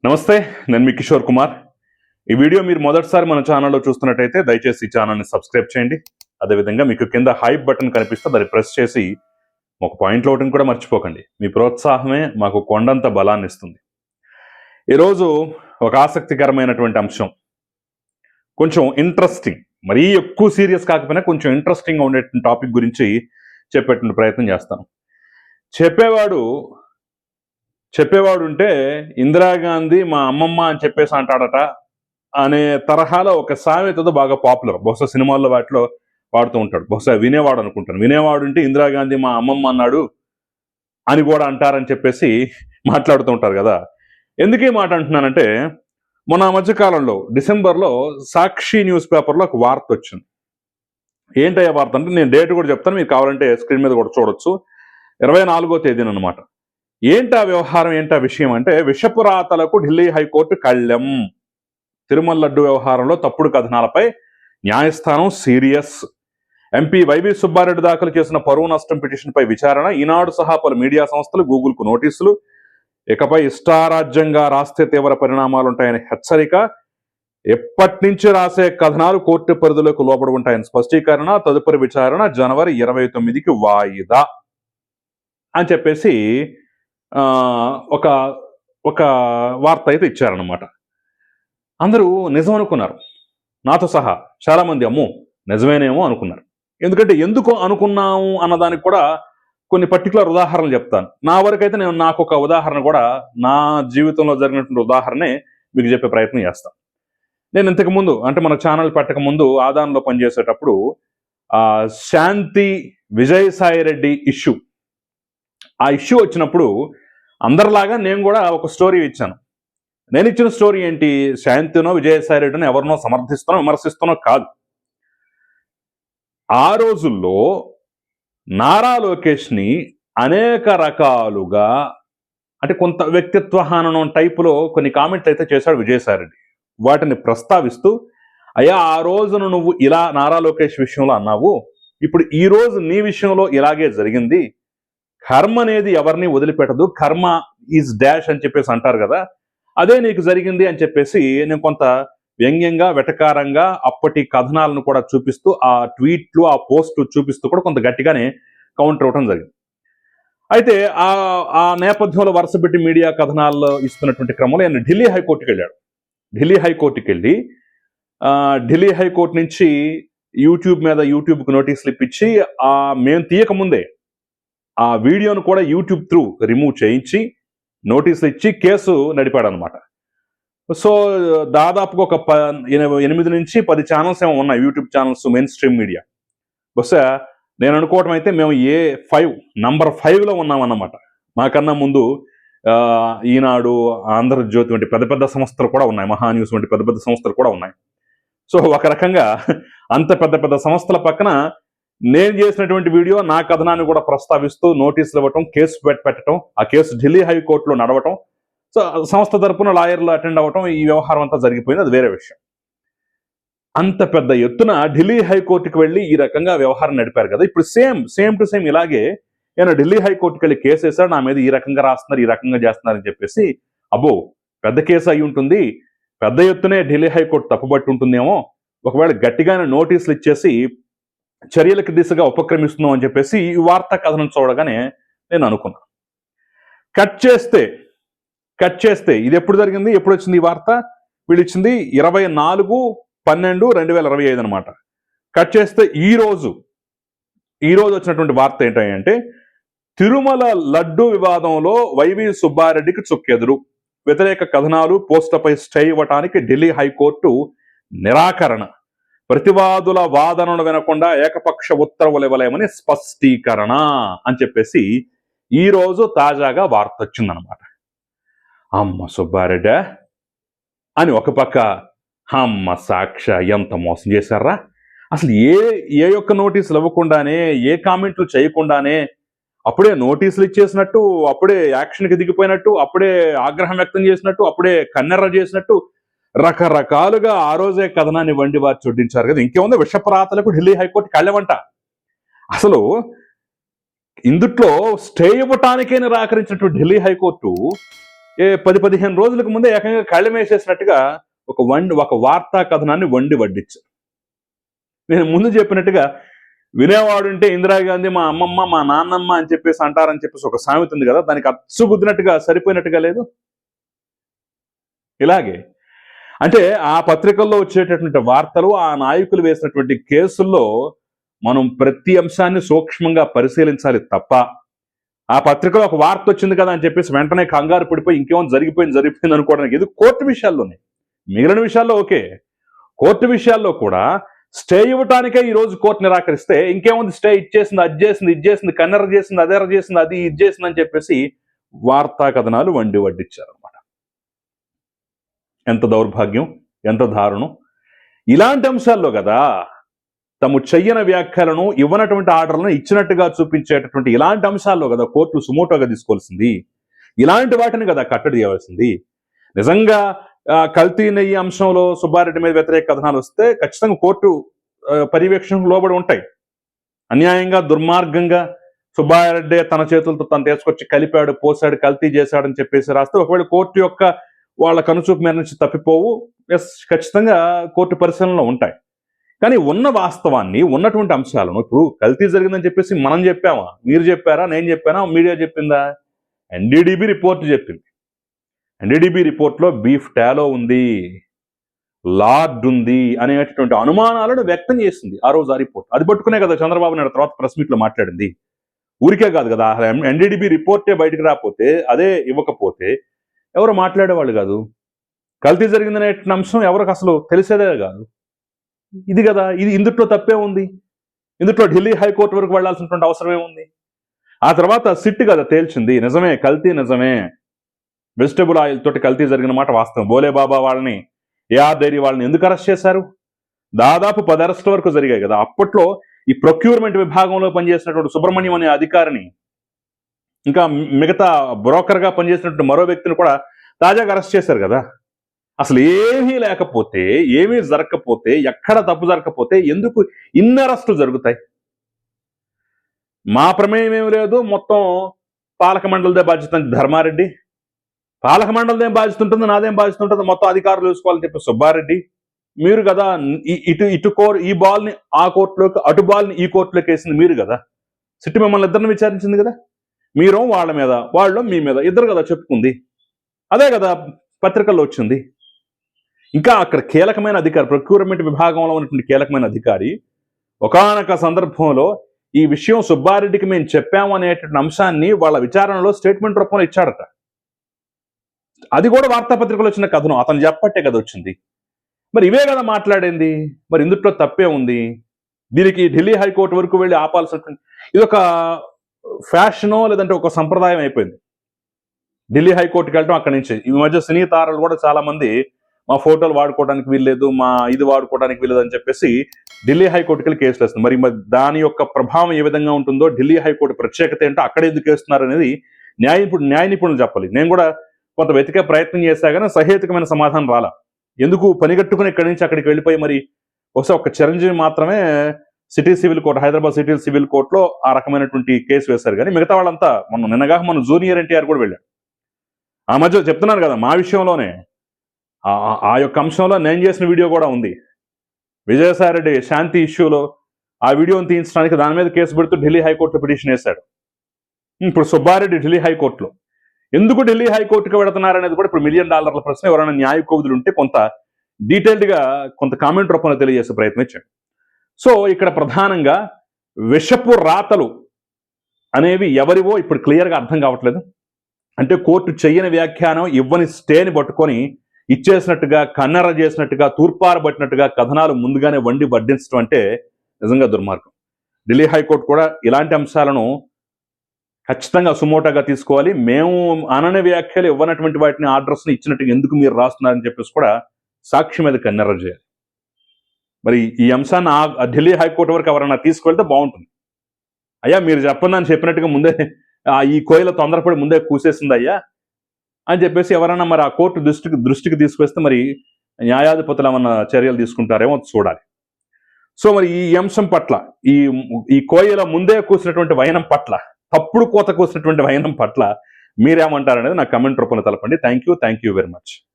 నమస్తే, నేను మీ కిషోర్ కుమార్. ఈ వీడియో మీరు మొదటిసారి మన ఛానల్లో చూస్తున్నట్టయితే దయచేసి ఈ ఛానల్ని సబ్స్క్రైబ్ చేయండి. అదేవిధంగా మీకు కింద హైప్ బటన్ కనిపిస్తే దాన్ని ప్రెస్ చేసి ఒక పాయింట్లో ఒకటిని కూడా మర్చిపోకండి. మీ ప్రోత్సాహమే మాకు కొండంత బలాన్ని ఇస్తుంది. ఈరోజు ఒక ఆసక్తికరమైనటువంటి అంశం, కొంచెం ఇంట్రెస్టింగ్, మరీ ఎక్కువ సీరియస్ కాకపోయినా కొంచెం ఇంట్రెస్టింగ్గా ఉండేటువంటి టాపిక్ గురించి చెప్పేటువంటి ప్రయత్నం చేస్తాను. చెప్పేవాడు ఉంటే ఇందిరాగాంధీ మా అమ్మమ్మ అని చెప్పేసి అంటాడట అనే తరహాలో ఒక సామెతతో బాగా పాపులర్. బహుశా సినిమాల్లో వాటిలో వాడుతూ ఉంటాడు. బహుశా వినేవాడు అనుకుంటాను. వినేవాడు ఉంటే ఇందిరాగాంధీ మా అమ్మమ్మ అన్నాడు అని కూడా అంటారని చెప్పేసి మాట్లాడుతూ ఉంటారు కదా. ఎందుకు ఈ మాట అంటున్నానంటే, మొన్న మధ్యకాలంలో డిసెంబర్లో సాక్షి న్యూస్ పేపర్లో ఒక వార్త వచ్చింది. ఏంటయ్యా వార్త అంటే, నేను డేట్ కూడా చెప్తాను, మీరు కావాలంటే స్క్రీన్ మీద కూడా చూడొచ్చు. 24వ తేదీన అనమాట. ఏంటా వ్యవహారం, ఏంటా విషయం అంటే, విషపురాతలకు ఢిల్లీ హైకోర్టు కళ్ళెం. తిరుమల లడ్డు వ్యవహారంలో తప్పుడు కథనాలపై న్యాయస్థానం సీరియస్. ఎంపీ వైవి సుబ్బారెడ్డి దాఖలు చేసిన పరువు నష్టం పిటిషన్పై విచారణ. ఈనాడు సహా పలు మీడియా సంస్థలు గూగుల్కు నోటీసులు. ఇకపై ఇష్టారాజ్యంగా రాస్తే తీవ్ర పరిణామాలుంటాయని హెచ్చరిక. ఎప్పటి నుంచి రాసే కథనాలు కోర్టు పరిధిలోకి లోబడి ఉంటాయని స్పష్టీకరణ. తదుపరి విచారణ జనవరి 29కి వాయిదా అని చెప్పేసి ఒక ఒక వార్త అయితే ఇచ్చారనమాట. అందరూ నిజం అనుకున్నారు, నాతో సహా చాలామంది అమ్మో నిజమేనేమో అనుకున్నారు. ఎందుకంటే ఎందుకు అనుకున్నాము అన్నదానికి కూడా కొన్ని పర్టికులర్ ఉదాహరణలు చెప్తాను. నా వరకైతే నాకు ఒక ఉదాహరణ కూడా, నా జీవితంలో జరిగినటువంటి ఉదాహరణే మీకు చెప్పే ప్రయత్నం చేస్తాను. నేను ఇంతకుముందు, అంటే మన ఛానల్ పెట్టక ముందు ఆదాన్లో పనిచేసేటప్పుడు శాంతి విజయసాయి రెడ్డి ఇష్యూ, ఆ ఇష్యూ వచ్చినప్పుడు అందరిలాగా నేను కూడా ఒక స్టోరీ ఇచ్చాను. నేను ఇచ్చిన స్టోరీ ఏంటి, శాంతినో విజయసాయి రెడ్డినో ఎవరినో సమర్థిస్తానో విమర్శిస్తానో కాదు. ఆ రోజుల్లో నారా లోకేష్ని అనేక రకాలుగా, అంటే కొంత వ్యక్తిత్వ హననం టైపులో కొన్ని కామెంట్లు అయితే చేశాడు విజయసాయి రెడ్డి. వాటిని ప్రస్తావిస్తూ, అయ్యా ఆ రోజున నువ్వు ఇలా నారా లోకేష్ విషయంలో అన్నావు, ఇప్పుడు ఈ రోజు నీ విషయంలో ఇలాగే జరిగింది. కర్మ అనేది ఎవరిని వదిలిపెట్టదు, కర్మ ఈజ్ డాష్ అని చెప్పేసి అంటారు కదా, అదే నీకు జరిగింది అని చెప్పేసి నేను కొంత వ్యంగ్యంగా వెటకారంగా అప్పటి కథనాలను కూడా చూపిస్తూ, ఆ ట్వీట్లు ఆ పోస్టు చూపిస్తూ కూడా కొంత గట్టిగానే కౌంటర్ ఇవ్వడం జరిగింది. అయితే ఆ నేపథ్యంలో వరుసపెట్టి మీడియా కథనాల్లో ఇస్తున్నటువంటి క్రమంలో ఆయన ఢిల్లీ హైకోర్టుకి వెళ్ళాడు. ఢిల్లీ హైకోర్టుకి వెళ్ళి ఢిల్లీ హైకోర్టు నుంచి యూట్యూబ్కి నోటీసులు ఇప్పించి, మేము తీయకముందే ఆ వీడియోను కూడా యూట్యూబ్ త్రూ రిమూవ్ చేయించి నోటీసులు ఇచ్చి కేసు నడిపాడు అనమాట. సో దాదాపుగా ఒక 8 నుంచి 10 ఛానల్స్ ఏమో ఉన్నాయి, YouTube channels, main stream media. బహుశా నేను అనుకోవటం అయితే మేము నంబర్ 5లో ఉన్నామన్నమాట. మాకన్నా ముందు ఈనాడు, ఆంధ్రజ్యోతి వంటి పెద్ద పెద్ద సంస్థలు కూడా ఉన్నాయి, మహా న్యూస్ వంటి పెద్ద పెద్ద సంస్థలు కూడా ఉన్నాయి. సో ఒక రకంగా అంత పెద్ద పెద్ద సంస్థల పక్కన నేను చేసినటువంటి వీడియో, నా కథనాన్ని కూడా ప్రస్తావిస్తూ నోటీసులు ఇవ్వటం, కేసు పెట్టడం, ఆ కేసు ఢిల్లీ హైకోర్టులో నడవటం, సో సంస్థ తరపున లాయర్లు అటెండ్ అవ్వటం, ఈ వ్యవహారం అంతా జరిగిపోయింది. అది వేరే విషయం. అంత పెద్ద ఎత్తున ఢిల్లీ హైకోర్టుకి వెళ్ళి ఈ రకంగా వ్యవహారం నడిపారు కదా. ఇప్పుడు సేమ్ టు సేమ్ ఇలాగే నేను ఢిల్లీ హైకోర్టుకి వెళ్ళి కేసు వేశాడు, నా మీద ఈ రకంగా రాస్తున్నారు, ఈ రకంగా చేస్తున్నారని చెప్పేసి, అబ్బో పెద్ద కేసు అయి ఉంటుంది, పెద్ద ఎత్తునే ఢిల్లీ హైకోర్టు తప్పుబట్టి ఉంటుందేమో, ఒకవేళ గట్టిగానే నోటీసులు ఇచ్చేసి చర్యలకు దిశగా ఉపక్రమిస్తున్నాం అని చెప్పేసి ఈ వార్తా కథనం చూడగానే నేను అనుకున్నాను. కట్ చేస్తే ఇది ఎప్పుడు జరిగింది, ఎప్పుడు వచ్చింది ఈ వార్త? వీళ్ళు ఇచ్చింది 24/12/2025 అనమాట. కట్ చేస్తే ఈ రోజు వచ్చినటువంటి వార్త ఏంటంటే, తిరుమల లడ్డు వివాదంలో వైవి సుబ్బారెడ్డికి చుక్కెదురు, వ్యతిరేక కథనాలు పోస్టులపై స్టే ఇవ్వటానికి ఢిల్లీ హైకోర్టు నిరాకరణ, ప్రతివాదుల వాదనను వినకుండా ఏకపక్ష ఉత్తర్వులు ఇవ్వలేమని స్పష్టీకరణ అని చెప్పేసి ఈ రోజు తాజాగా వార్త వచ్చిందనమాట. అమ్మ సుబ్బారెడ్డి అని ఒక పక్క, అమ్మ సాక్ష ఎంత మోసం చేశారా, అసలు ఏ యొక్క నోటీసులు ఇవ్వకుండానే, ఏ కామెంట్లు చేయకుండానే అప్పుడే నోటీసులు ఇచ్చేసినట్టు, అప్పుడే యాక్షన్కి దిగిపోయినట్టు, అప్పుడే ఆగ్రహం వ్యక్తం చేసినట్టు, అప్పుడే కన్నెర్ర చేసినట్టు రకరకాలుగా ఆ రోజే కథనాన్ని వండి వారు చొడ్డించారు కదా. ఇంకేముంది, విషపురాతలకు ఢిల్లీ హైకోర్టు కళ్ళెమంట. అసలు ఇందుట్లో స్టే ఇవ్వటానికే నిరాకరించినట్టు ఢిల్లీ హైకోర్టు 10-15 రోజులకు ముందే ఏకంగా కళ్ళెం వేసేసినట్టుగా ఒక వార్తా కథనాన్ని వడ్డించారు. నేను ముందు చెప్పినట్టుగా వినేవాడుంటే ఇందిరాగాంధీ మా అమ్మమ్మ మా నాన్నమ్మ అని చెప్పేసి అంటారని చెప్పేసి ఒక సామెత ఉంది కదా, దానికి అచ్చుగుద్దినట్టుగా సరిపోయినట్టుగా లేదు. ఇలాగే అంటే ఆ పత్రికల్లో వచ్చేటటువంటి వార్తలు, ఆ నాయకులు వేసినటువంటి కేసుల్లో మనం ప్రతి అంశాన్ని సూక్ష్మంగా పరిశీలించాలి తప్ప, ఆ పత్రికలో ఒక వార్త వచ్చింది కదా అని చెప్పేసి వెంటనే కంగారు పడిపోయి ఇంకేమో జరిగిపోయింది అనుకోవడానికి ఇది కోర్టు విషయాల్లోనే. మిగిలిన విషయాల్లో ఓకే, కోర్టు విషయాల్లో కూడా స్టే ఇవ్వటానికే ఈ రోజు కోర్టు నిరాకరిస్తే ఇంకేముంది, స్టే ఇచ్చేసింది, అది చేసింది, ఇది చేసింది, కన్నెర చేసింది, అదెర చేసింది, అది ఇది చేసింది అని చెప్పేసి వార్తా కథనాలు వడ్డించారు అనమాట. ఎంత దౌర్భాగ్యం, ఎంత దారుణం. ఇలాంటి అంశాల్లో కదా తాము చెయ్యని వ్యాఖ్యలను, ఇవ్వనటువంటి ఆర్డర్లను ఇచ్చినట్టుగా చూపించేటటువంటి ఇలాంటి అంశాల్లో కదా కోర్టులు సుమోటోగా తీసుకోవాల్సింది. ఇలాంటి వాటిని కదా కట్టడి చేయవలసింది. నిజంగా కల్తీ నెయ్యి అంశంలో సుబ్బారెడ్డి మీద వ్యతిరేక కథనాలు వస్తే ఖచ్చితంగా కోర్టు పర్యవేక్షణకు లోబడి ఉంటాయి. అన్యాయంగా, దుర్మార్గంగా సుబ్బారెడ్డి తన చేతులతో తను తీసుకొచ్చి కలిపాడు, పోసాడు, కల్తీ చేశాడని చెప్పేసి రాస్తే ఒకవేళ కోర్టు యొక్క వాళ్ళ కనుచూపు మీద నుంచి తప్పిపోవు, ఖచ్చితంగా కోర్టు పరిశీలనలో ఉంటాయి. కానీ ఉన్న వాస్తవాన్ని, ఉన్నటువంటి అంశాలను, ఇప్పుడు కల్తీ జరిగిందని చెప్పేసి మనం చెప్పామా, మీరు చెప్పారా, నేను చెప్పానా, మీడియా చెప్పిందా? ఎన్డీడీబీ రిపోర్ట్ చెప్పింది. ఎన్డీడీబీ రిపోర్ట్లో బీఫ్ టాలో ఉంది, లార్డ్ ఉంది అనేటటువంటి అనుమానాలను వ్యక్తం చేసింది ఆ రోజు ఆ రిపోర్ట్. అది పట్టుకునే కదా చంద్రబాబు నాయుడు తర్వాత ప్రెస్ మీట్లో మాట్లాడింది. ఊరికే కాదు కదా, ఎన్డీడీబీ రిపోర్టే బయటకు రాకపోతే, అదే ఇవ్వకపోతే ఎవరు మాట్లాడేవాళ్ళు కాదు. కల్తీ జరిగిందనే అంశం ఎవరికి అసలు తెలిసేదే కాదు. ఇది కదా, ఇందుట్లో తప్పే ఉంది. ఇందుట్లో ఢిల్లీ హైకోర్టు వరకు వెళ్లాల్సినటువంటి అవసరమే ఉంది. ఆ తర్వాత సిట్ కదా తేల్చింది, నిజమే కల్తీ, నిజమే వెజిటబుల్ ఆయిల్ తోటి కల్తీ జరిగిన మాట వాస్తవం. బోలే బాబా వాళ్ళని, ఏఆర్ డైరీ వాళ్ళని ఎందుకు అరెస్ట్ చేశారు? దాదాపు 10 అరెస్టుల వరకు జరిగాయి కదా. అప్పట్లో ఈ ప్రొక్యూర్మెంట్ విభాగంలో పనిచేసినటువంటి సుబ్రహ్మణ్యం అనే అధికారిని, ఇంకా మిగతా బ్రోకర్గా పనిచేసినటువంటి మరో వ్యక్తిని కూడా తాజాగా అరెస్ట్ చేశారు కదా. అసలు ఏమీ లేకపోతే, ఏమీ జరగకపోతే, ఎక్కడ తప్పు జరగకపోతే ఎందుకు ఇన్ని అరెస్టులు జరుగుతాయి? మా ప్రమేయం ఏమి లేదు, మొత్తం పాలక మండలిదే బాధ్యత అంటే ధర్మారెడ్డి, పాలక మండలిదేం బాధ్యత ఉంటుంది, నాదేం బాధ్యత ఉంటుంది, మొత్తం అధికారులు చూసుకోవాలని చెప్పి సుబ్బారెడ్డి, మీరు కదా ఈ బాల్ని ఆ కోర్టులోకి, అటు బాల్ని ఈ కోర్టులోకి వేసింది మీరు కదా. సిట్టి మిమ్మల్ని ఇద్దరిని విచారించింది కదా. మీరు వాళ్ళ మీద, వాళ్ళు మీ మీద, ఇద్దరు కదా చెప్పుకుంది. అదే కదా పత్రికల్లో వచ్చింది. ఇంకా అక్కడ కీలకమైన అధికారి, ప్రొక్యూర్మెంట్ విభాగంలో ఉన్నటువంటి కీలకమైన అధికారి ఒకానొక సందర్భంలో ఈ విషయం సుబ్బారెడ్డికి మేము చెప్పాము అనేటువంటి అంశాన్ని వాళ్ళ విచారణలో స్టేట్మెంట్ రూపంలో ఇచ్చాడట. అది కూడా వార్తాపత్రికలో వచ్చిన కథనం, అతను చెప్పట్టే కదా వచ్చింది. మరి ఇవే కదా మాట్లాడింది. మరి ఇందుట్లో తప్పే ఉంది. దీనికి ఢిల్లీ హైకోర్టు వరకు వెళ్ళి ఆపాల్సినటువంటి, ఇది ఒక ఫ్యాషనో లేదంటే ఒక సంప్రదాయం అయిపోయింది. ఢిల్లీ హైకోర్టుకి వెళ్ళడం, అక్కడి నుంచి ఈ మధ్య సినీ తారలు కూడా చాలా మంది మా ఫోటోలు వాడుకోవడానికి వీల్లేదు, మా ఇది వాడుకోవడానికి వీల్లేదు అని చెప్పేసి ఢిల్లీ హైకోర్టుకి వెళ్ళి కేసులు వేస్తుంది. మరి దాని యొక్క ప్రభావం ఏ విధంగా ఉంటుందో, ఢిల్లీ హైకోర్టు ప్రత్యేకత ఏంటో, అక్కడ ఎందుకు వేస్తున్నారు అనేది న్యాయ నిపుణులు చెప్పాలి. నేను కూడా కొంత వెతికే ప్రయత్నం చేశా కానీ సహేతుకమైన సమాధానం రాలా. ఎందుకు పనిగట్టుకుని ఇక్కడి నుంచి అక్కడికి వెళ్ళిపోయి, మరి బహుశా ఒక చిరంజీవి మాత్రమే city civil court, Hyderabad city civil కోర్టులో ఆ రకమైనటువంటి కేసు వేశారు. కానీ మిగతా వాళ్ళంతా మన జూనియర్ ఎన్టీఆర్ కూడా వెళ్ళాడు. ఆ మధ్య చెప్తున్నాను కదా, మా విషయంలోనే ఆ యొక్క అంశంలో నేను చేసిన వీడియో కూడా ఉంది. విజయసాయిరెడ్డి శాంతి ఇష్యూలో ఆ వీడియోని తీయించడానికి దాని మీద కేసు పెడుతూ ఢిల్లీ హైకోర్టులో పిటిషన్ వేశాడు. ఇప్పుడు సుబ్బారెడ్డి ఢిల్లీ హైకోర్టులో. ఎందుకు ఢిల్లీ హైకోర్టుకి వెళుతున్నారనేది కూడా ఇప్పుడు $1 మిలియన్ ప్రశ్న. ఎవరైనా న్యాయ కోవిదులు ఉంటే కొంత డీటెయిల్డ్గా కొంత కామెంట్ రూపంలో తెలియజేసే ప్రయత్నం ఇచ్చాడు. సో ఇక్కడ ప్రధానంగా విషపు రాతలు అనేవి ఎవరివో ఇప్పుడు క్లియర్గా అర్థం కావట్లేదు. అంటే కోర్టు చెయ్యని వ్యాఖ్యానం, ఇవ్వని స్టేని పట్టుకొని ఇచ్చేసినట్టుగా, కన్నెర చేసినట్టుగా, తూర్పారబట్టినట్టుగా కథనాలు ముందుగానే వడ్డించడం అంటే నిజంగా దుర్మార్గం. ఢిల్లీ హైకోర్టు కూడా ఇలాంటి అంశాలను ఖచ్చితంగా సుమోటోగా తీసుకోవాలి. మేము అనని వ్యాఖ్యలు, ఇవ్వనటువంటి వాటిని ఆర్డర్స్ని ఇచ్చినట్టుగా ఎందుకు మీరు రాస్తున్నారని చెప్పేసి కూడా సాక్షి మీద కన్నెర చేయాలి. మరి ఈ అంశాన్ని ఢిల్లీ హైకోర్టు వరకు ఎవరైనా తీసుకువెళ్తే బాగుంటుంది. అయ్యా మీరు చెప్పందని చెప్పినట్టుగా ముందే ఈ కోయిల తొందరపడి ముందే కూసేసింది అయ్యా అని చెప్పేసి ఎవరైనా మరి ఆ కోర్టు దృష్టికి తీసుకొస్తే మరి న్యాయాధిపతులు ఏమన్నా చర్యలు తీసుకుంటారేమో చూడాలి. సో మరి ఈ అంశం పట్ల, ఈ కోయిల ముందే కూసినటువంటి వైనం పట్ల, తప్పుడు కోత కూసినటువంటి వైనం పట్ల మీరేమంటారనేది నాకు కమెంట్ రూపంలో తెలపండి. Thank you very much.